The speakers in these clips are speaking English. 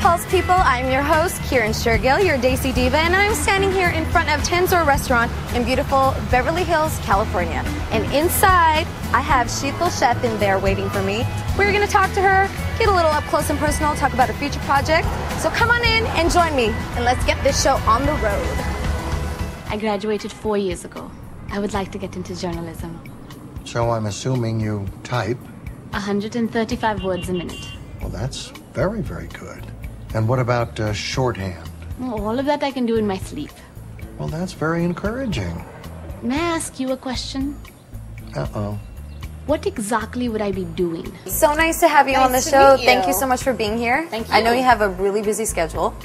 Pulse people, I'm your host, Kieran Shergill, your Daisy Diva, and I'm standing here in front of Tenzor Restaurant in beautiful Beverly Hills, California. And inside, I have Sheetal Sheth in there waiting for me. We're going to talk to her, get a little up close and personal, talk about her future project. So come on in and join me, and let's get this show on the road. I graduated 4 years ago. I would like to get into journalism. So I'm assuming you type? 135 words a minute. Well, that's very, very good. And what about shorthand? Well, all of that I can do in my sleep. Well, that's very encouraging. May I ask you a question? Uh-oh. What exactly would I be doing? So nice to have you on the show. Thank you so much for being here. Thank you. I know you have a really busy schedule,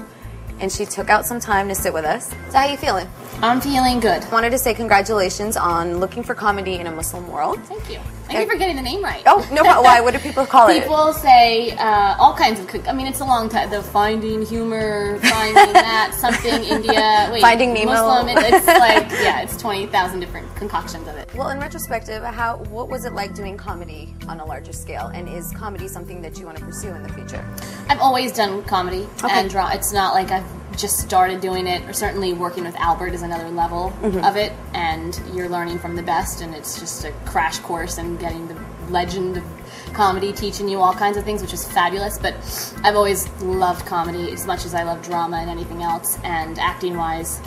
and she took out some time to sit with us. So how are you feeling? I'm feeling good. Wanted to say congratulations on looking for comedy in a Muslim world. Thank you. Thank you for getting the name right. Oh, no, why? What do people call it? People say all kinds of, I mean, it's a long time. The finding humor, finding that, something, India, wait, Finding Nemo. Muslim, it's like, yeah, it's 20,000 different concoctions of it. Well, in retrospective, what was it like doing comedy on a larger scale? And is comedy something that you want to pursue in the future? I've always done comedy and drama. It's not like I've just started doing it, or certainly working with Albert is another level of it, and you're learning from the best, and it's just a crash course in getting the legend of comedy teaching you all kinds of things, which is fabulous. But I've always loved comedy as much as I love drama and anything else, and acting-wise,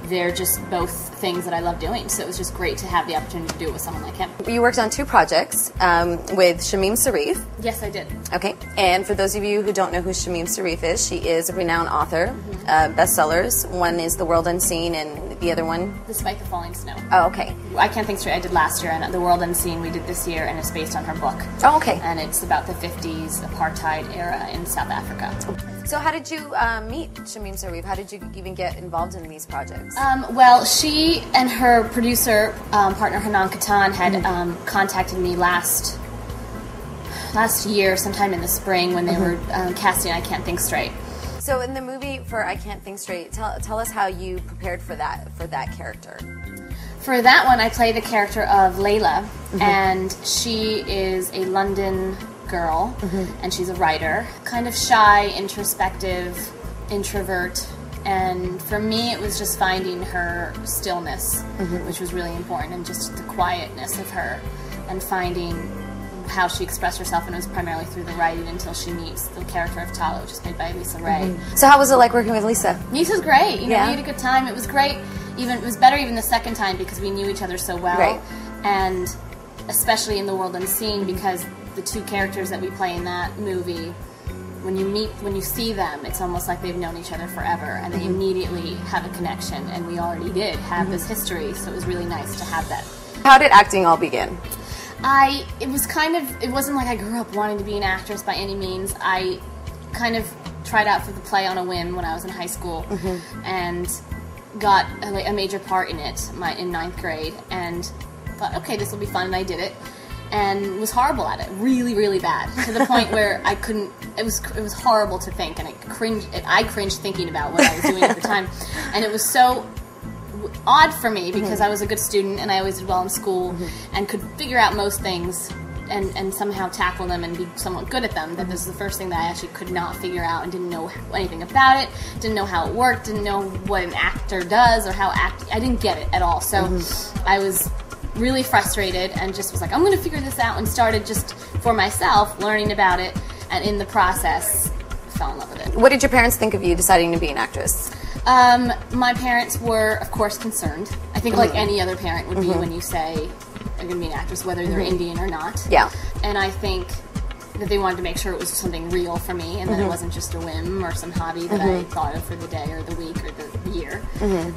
they're just both things that I love doing, so it was just great to have the opportunity to do it with someone like him. You worked on 2 projects with Shamim Sarif. Yes, I did. Okay, and for those of you who don't know who Shamim Sarif is, she is a renowned author, bestsellers. One is The World Unseen, and the other one? Despite the Falling Snow. Oh, okay. I Can't Think Straight I did last year, and The World Unseen we did this year, and it's based on her book. Oh, okay. And it's about the 50s apartheid era in South Africa. So how did you meet Shamim Sarif? How did you even get involved in these projects? Well, she and her producer, partner Hanan Katan, had contacted me last year, sometime in the spring, when they were casting I Can't Think Straight. So in the movie for I Can't Think Straight, tell us how you prepared for that character. For that one, I play the character of Layla, and she is a London girl, and she's a writer. Kind of shy, introspective, introvert. And for me, it was just finding her stillness, which was really important, and just the quietness of her, and finding how she expressed herself, and it was primarily through the writing until she meets the character of Talo, which is played by Lisa Ray. So how was it like working with Lisa? Lisa's great. You know, we had a good time. It was great. It was better even the second time because we knew each other so well. Right. And especially in The World Unseen, because the 2 characters that we play in that movie, when you see them, it's almost like they've known each other forever, and they immediately have a connection, and we already did have this history, so it was really nice to have that. How did acting all begin? It wasn't like I grew up wanting to be an actress by any means. I kind of tried out for the play on a whim when I was in high school, and got a major part in it in 9th grade, and thought, okay, this will be fun, and I did it. And was horrible at it, really, really bad, to the point where I couldn't. It was horrible to think, and I cringed thinking about what I was doing at the time, and it was so odd for me because I was a good student and I always did well in school and could figure out most things and somehow tackle them and be somewhat good at them. That this is the first thing that I actually could not figure out and didn't know anything about it, didn't know how it worked, didn't know what an actor does or I didn't get it at all. So I was really frustrated and just was like, I'm going to figure this out, and started just for myself learning about it, and in the process fell in love with it. What did your parents think of you deciding to be an actress? My parents were, of course, concerned. I think like any other parent would be when you say they're going to be an actress, whether they're Indian or not. Yeah. And I think that they wanted to make sure it was something real for me, and that it wasn't just a whim or some hobby that I thought of for the day or the week or the year.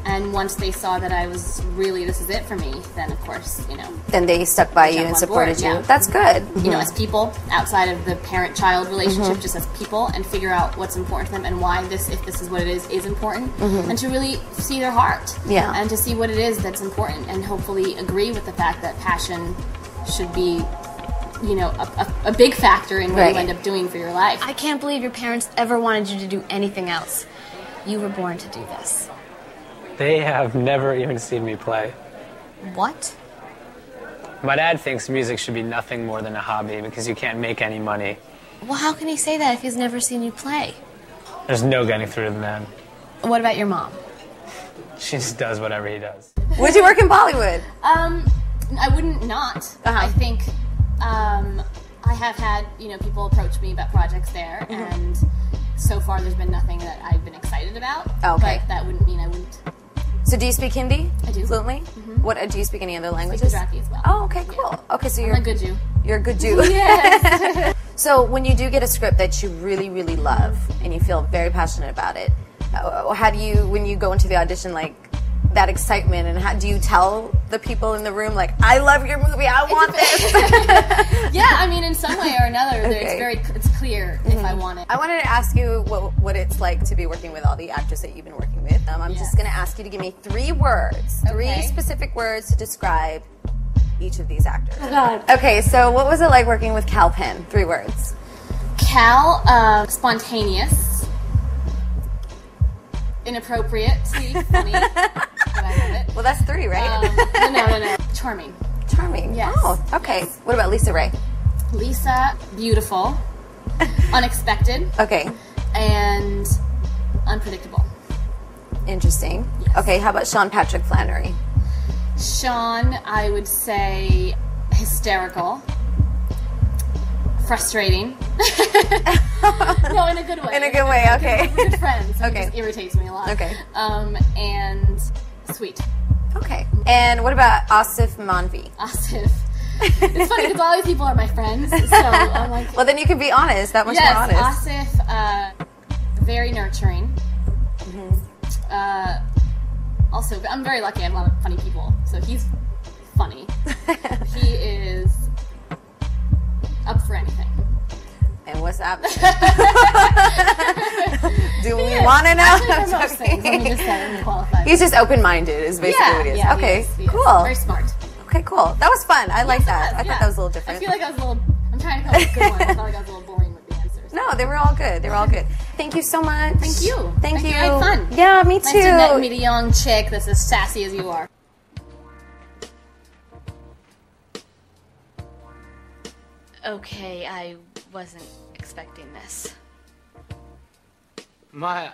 And once they saw that I was really, this is it for me, then of course, you know. Then they stuck by you and supported you. Yeah. That's good. You know, as people, outside of the parent-child relationship, just as people, and figure out what's important to them and why this, if this is what it is important, and to really see their heart. Yeah. And to see what it is that's important, and hopefully agree with the fact that passion should be, you know, a big factor in what you end up doing for your life. I can't believe your parents ever wanted you to do anything else. You were born to do this. They have never even seen me play. What? My dad thinks music should be nothing more than a hobby because you can't make any money. Well, how can he say that if he's never seen you play? There's no getting through to the man. What about your mom? She just does whatever he does. Would you work in Bollywood? I wouldn't not. I think I have had, people approach me about projects there, and so far there's been nothing that I've been excited about. Okay. But that wouldn't mean I wouldn't. So do you speak Hindi? I do. Fluently? What, do you speak any other languages? Gujarati as well. Oh, okay, cool. Yeah. Okay, so I'm a good Jew. You're a good Jew. Yes. So when you do get a script that you really, really love and you feel very passionate about it, how do you, when you go into the audition, like, that excitement, and how do you tell the people in the room, like, I love your movie, I want this? Yeah, I mean, in some way or another, it's clear if I want it. I wanted to ask you what it's like to be working with all the actors that you've been working with. I'm just going to ask you to give me 3 words, 3 specific words to describe each of these actors. Oh, God. Okay, so what was it like working with Cal Penn? 3 words. Cal, spontaneous, inappropriately funny, but I love it. Well, that's 3, right? No. Charming. Charming. Yes. Oh, okay. Yes. What about Lisa Ray? Lisa, beautiful, unexpected, Okay. and unpredictable. Interesting. Yes. Okay, how about Sean Patrick Flannery? Sean, I would say hysterical, frustrating. No, in a good way. In a good way, okay. We're good friends. So Okay. He just irritates me a lot. Okay. And sweet. Okay. And what about Asif Manvi? Asif. It's funny because all these people are my friends, so I'm like... Well, then you can be honest, that much Yes, more honest. Asif, very nurturing. Also, I'm very lucky I have a lot of funny people, so he's funny. He is up for anything. And what's up? Do we want to know? Actually, for most things, let me just say, I'm qualified. He's just open-minded is basically what he is. Yeah, Okay, he is. cool. Very smart. Okay, cool. That was fun. I like that. I Yeah. thought that was a little different. I feel like I was a little... I'm trying to come up with good ones. I felt like I was a little boring with the answers. No, they were all good. They were all good. Thank you so much. Thank you. Thank you. I had fun. Yeah, me too. Nice to meet a young chick that's as sassy as you are. Okay, I wasn't expecting this. Maya.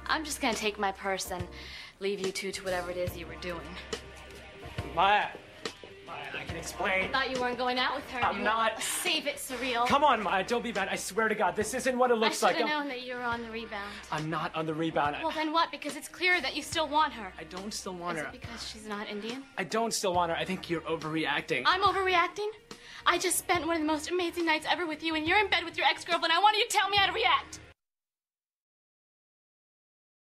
I'm just gonna take my purse and leave you two to whatever it is you were doing. Maya, I can explain. I thought you weren't going out with her. I'm not. Save it, Surreal. Come on, Maya, don't be bad. I swear to God, this isn't what it looks I like. should have known that you were on the rebound. I'm not on the rebound. Well, then what? Because it's clear that you still want her. I don't still want Is her. it because she's not Indian? I don't still want her. I think you're overreacting. I'm overreacting? I just spent one of the most amazing nights ever with you, and you're in bed with your ex-girlfriend. I want you to tell me how to react.